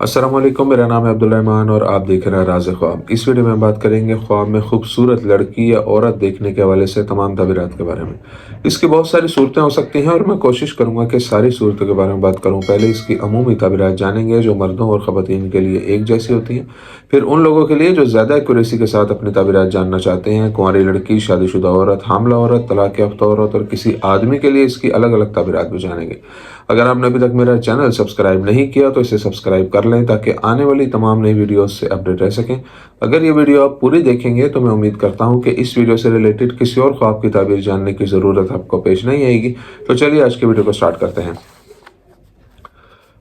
अस्सलाम वालेकुम, मेरा नाम है अब्दुल रहमान और आप देख रहे हैं राज़ ख्वाब। इस वीडियो में हम बात करेंगे ख्वाब में खूबसूरत लड़की या औरत देखने के हवाले से तमाम तबीरात के बारे में। इसकी बहुत सारी सूरतें हो सकती हैं और मैं कोशिश करूंगा कि सारी सूरतों के बारे में बात करूं। पहले इसकी अमूमी तबीरात जानेंगे जो मर्दों और ख़वातीन के लिए एक जैसी होती हैं। फिर उन लोगों के लिए जो ज़्यादा एक्यूरेसी के साथ अपनी तबीरात जानना चाहते हैं, कुंवारी लड़की, शादीशुदा औरत, हामला औरत, तलाक याफ्ता औरत और किसी आदमी के लिए इसकी अलग अलग तबीरात भी जानेंगे। अगर आपने अभी तक मेरा चैनल सब्सक्राइब नहीं किया तो इसे सब्सक्राइब कर लें ताकि आने वाली तमाम नई वीडियोस से अपडेट रह सकें। अगर ये वीडियो आप पूरी देखेंगे तो मैं उम्मीद करता हूं कि इस वीडियो से रिलेटेड किसी और ख्वाब की ताबीर जानने की ज़रूरत आपको पेश नहीं आएगी। तो चलिए आज की वीडियो को स्टार्ट करते हैं।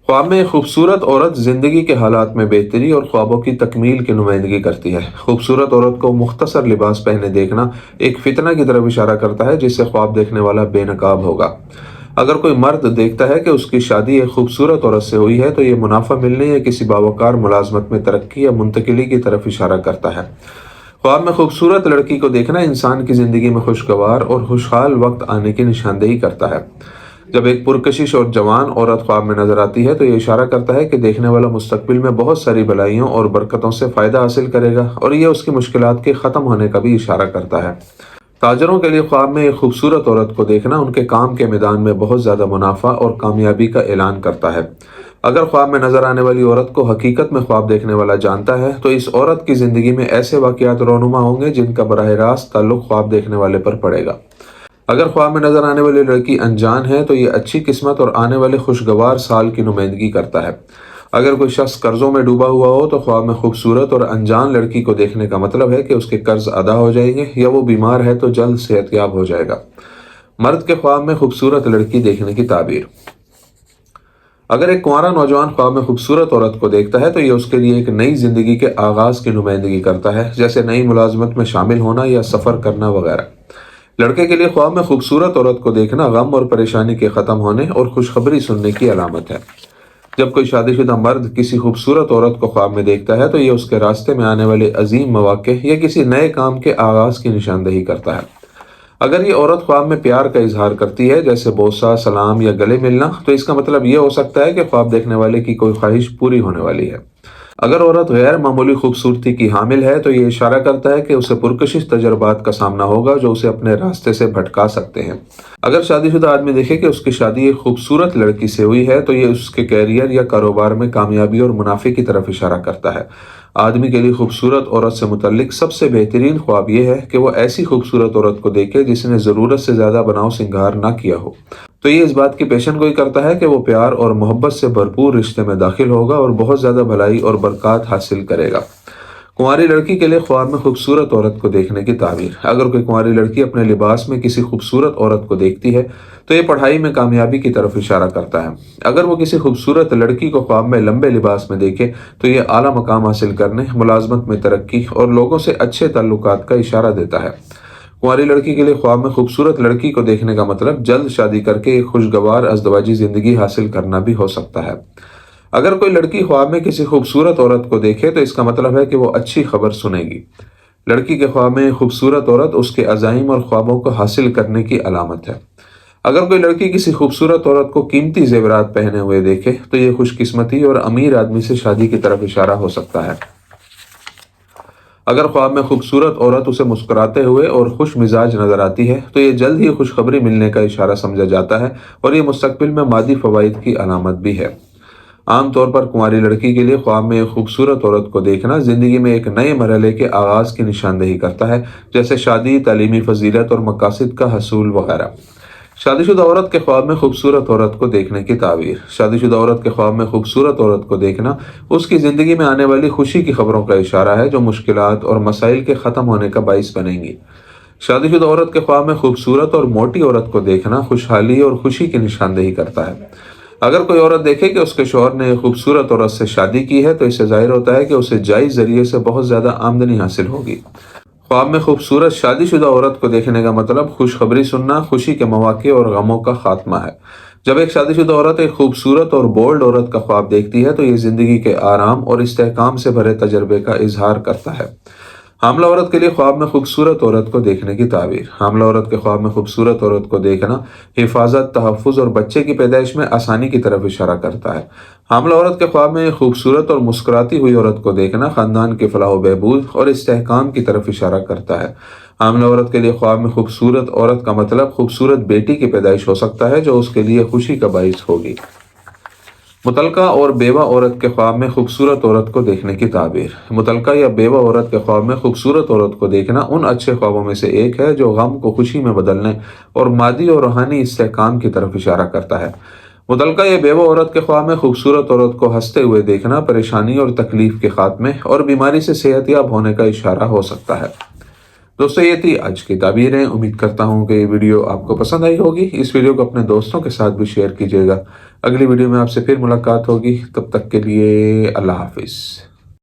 ख्वाब में एक खूबसूरत औरत ज़िंदगी के हालात में बेहतरी और ख्वाबों की तकमील की नुमाइंदगी करती है। खूबसूरत औरत को मुख्तसर लिबास पहने देखना एक फितना की तरफ इशारा करता है जिससे ख्वाब देखने वाला बेनकाब होगा। अगर कोई मर्द देखता है कि उसकी शादी एक खूबसूरत औरत से हुई है तो ये मुनाफा मिलने या किसी बावकार मुलाजमत में तरक्की या मुंतकिली की तरफ इशारा करता है। ख्वाब में खूबसूरत लड़की को देखना इंसान की ज़िंदगी में खुशगवार और खुशहाल वक्त आने की निशानदेही करता है। जब एक पुरकशिश और जवान औरत ख्वाब में नजर आती है तो ये इशारा करता है कि देखने वाला मुस्तकबिल में बहुत सारी भलाइयों और बरकतों से फ़ायदा हासिल करेगा और यह उसकी मुश्किलात के ख़त्म होने का भी इशारा करता है। ताजरों के लिए ख्वाब में एक खूबसूरत औरत को देखना उनके काम के मैदान में बहुत ज़्यादा मुनाफा और कामयाबी का ऐलान करता है। अगर ख्वाब में नजर आने वाली औरत को हकीकत में ख्वाब देखने वाला जानता है तो इस औरत की ज़िंदगी में ऐसे वाक़यात रोनुमा होंगे जिनका बराह रास्त ताल्लुक ख्वाब देखने वाले पर पड़ेगा। अगर ख्वाब में नजर आने वाली लड़की अनजान है तो ये अच्छी किस्मत और आने वाले खुशगवार साल की नुमाइंदगी करता है। अगर कोई शख्स कर्जों में डूबा हुआ हो तो ख्वाब में खूबसूरत और अनजान लड़की को देखने का मतलब है कि उसके कर्ज अदा हो जाएंगे या वो बीमार है तो जल्द सेहतयाब हो जाएगा। मर्द के ख्वाब में खूबसूरत लड़की देखने की ताबीर। अगर एक कुंवारा नौजवान ख्वाब में खूबसूरत औरत को देखता है तो ये उसके लिए एक नई जिंदगी के आगाज की नुमाइंदगी करता है, जैसे नई मुलाजमत में शामिल होना या सफर करना वगैरह। लड़के के लिए ख्वाब में खूबसूरत औरत को देखना गम और परेशानी के ख़त्म होने और खुशखबरी सुनने की अलामत है। जब कोई शादीशुदा मर्द किसी खूबसूरत औरत को ख्वाब में देखता है तो ये उसके रास्ते में आने वाले अजीम मौके या किसी नए काम के आगाज की निशानदेही करता है। अगर ये औरत ख्वाब में प्यार का इजहार करती है, जैसे बोसा, सलाम या गले मिलना, तो इसका मतलब ये हो सकता है कि ख्वाब देखने वाले की कोई ख्वाहिश पूरी होने वाली है। अगर औरत गैर मामूली खूबसूरती की हामिल है तो ये इशारा करता है कि उसे पुरकशिश तजर्बात का सामना होगा जो उसे अपने रास्ते से भटका सकते हैं। अगर शादीशुदा आदमी देखे कि उसकी शादी एक खूबसूरत लड़की से हुई है तो ये उसके कैरियर या कारोबार में कामयाबी और मुनाफे की तरफ इशारा करता है। आदमी के लिए खूबसूरत औरत से मुतल्लिक सबसे बेहतरीन ख्वाब यह है कि वो ऐसी खूबसूरत औरत को देखे जिसने ज़रूरत से ज़्यादा बनाव सिंगार ना किया हो। तो ये इस बात की पेशन गोई करता है कि वो प्यार और मोहब्बत से भरपूर रिश्ते में दाखिल होगा और बहुत ज़्यादा भलाई और बरकत हासिल करेगा। कुंवारी लड़की के लिए ख्वाब में खूबसूरत औरत को देखने की ताबीर। अगर कोई कुंवारी लड़की अपने लिबास में किसी खूबसूरत औरत को देखती है तो ये पढ़ाई में कामयाबी की तरफ इशारा करता है। अगर वो किसी खूबसूरत लड़की को ख्वाब में लंबे लिबास में देखे तो ये आला मकाम हासिल करने, मुलाजमत में तरक्की और लोगों से अच्छे ताल्लुकात का इशारा देता है। कुंवारी लड़की के लिए ख्वाब में खूबसूरत लड़की को देखने का मतलब जल्द शादी करके एक खुशगवार अज़दवाजी ज़िंदगी हासिल करना भी हो सकता है। अगर कोई लड़की ख्वाब में किसी खूबसूरत औरत को देखे तो इसका मतलब है कि वो अच्छी खबर सुनेगी। लड़की के ख्वाब में खूबसूरत औरत उसके अज़ाइम और ख्वाबों को हासिल करने की अलामत है। अगर कोई लड़की किसी खूबसूरत औरत को कीमती जेवरात पहने हुए देखे तो ये खुशकिस्मती और अमीर आदमी से शादी की तरफ इशारा हो सकता है। अगर ख्वाब में खूबसूरत औरत उसे मुस्कुराते हुए और खुश मिजाज नजर आती है तो ये जल्द ही खुशखबरी मिलने का इशारा समझा जाता है और ये मुस्तकबिल में मादी फवाइद की अलामत भी है। आमतौर पर कुंवारी लड़की के लिए ख्वाब में एक खूबसूरत औरत को देखना जिंदगी में एक नए मरहले के आगाज की निशानदेही करता है, जैसे शादी, तालीमी फजीलत और मकासद का हसूल वगैरह। शादीशुदा औरत के ख्वाब में खूबसूरत औरत को देखने की ताबीर। शादीशुदा औरत के ख्वाब में खूबसूरत औरत को देखना उसकी ज़िंदगी में आने वाली खुशी की खबरों का इशारा है जो मुश्किलात और मसाइल के ख़त्म होने का बाइस बनेंगी। शादीशुदा औरत के ख्वाब में खूबसूरत और मोटी औरत को देखना खुशहाली और खुशी की निशानदेही करता है। अगर कोई औरत देखे कि उसके शौहर ने एक खूबसूरत औरत से शादी की है तो इससे जाहिर होता है कि उसे जायज़ जरिए से बहुत ज़्यादा आमदनी हासिल होगी। ख्वाब में खूबसूरत शादीशुदा औरत को देखने का मतलब खुशखबरी सुनना, खुशी के मौके और गमों का खात्मा है। जब एक शादीशुदा औरत एक खूबसूरत और बोल्ड औरत का ख्वाब देखती है तो ये ज़िंदगी के आराम और इस्तेहकाम से भरे तजर्बे का इजहार करता है। حاملہ عورت کے لیے خواب میں خوبصورت عورت کو دیکھنے کی تعبیر۔ حاملہ عورت کے خواب میں خوبصورت عورت کو دیکھنا حفاظت، تحفظ اور بچے کی پیدائش میں آسانی کی طرف اشارہ کرتا ہے۔ حاملہ عورت کے خواب میں خوبصورت اور مسکراتی ہوئی عورت کو دیکھنا خاندان کی فلاح و بہبود اور استحکام کی طرف اشارہ کرتا ہے۔ حاملہ عورت کے لیے خواب میں خوبصورت عورت کا مطلب خوبصورت بیٹی کی پیدائش ہو سکتا ہے جو اس کے لیے خوشی کا باعث ہوگی۔ متعلقہ اور بیوہ عورت کے خواب میں خوبصورت عورت کو دیکھنے کی تعبیر۔ متعلقہ یا بیوہ عورت کے خواب میں خوبصورت عورت کو دیکھنا ان اچھے خوابوں میں سے ایک ہے جو غم کو خوشی میں بدلنے اور مادی اور روحانی استحکام کی طرف اشارہ کرتا ہے۔ متعلقہ یا بیوہ عورت کے خواب میں خوبصورت عورت کو ہنستے ہوئے دیکھنا پریشانی اور تکلیف کے خاتمے اور بیماری سے صحت یاب ہونے کا اشارہ ہو سکتا ہے۔ دوستو، یہ تھی آج کی تعبیریں۔ امید کرتا ہوں کہ یہ ویڈیو آپ کو پسند آئی ہوگی۔ اس ویڈیو کو اپنے دوستوں کے ساتھ بھی شیئر کیجیے گا۔ اگلی ویڈیو میں آپ سے پھر ملاقات ہوگی، تب تک کے لیے اللہ حافظ۔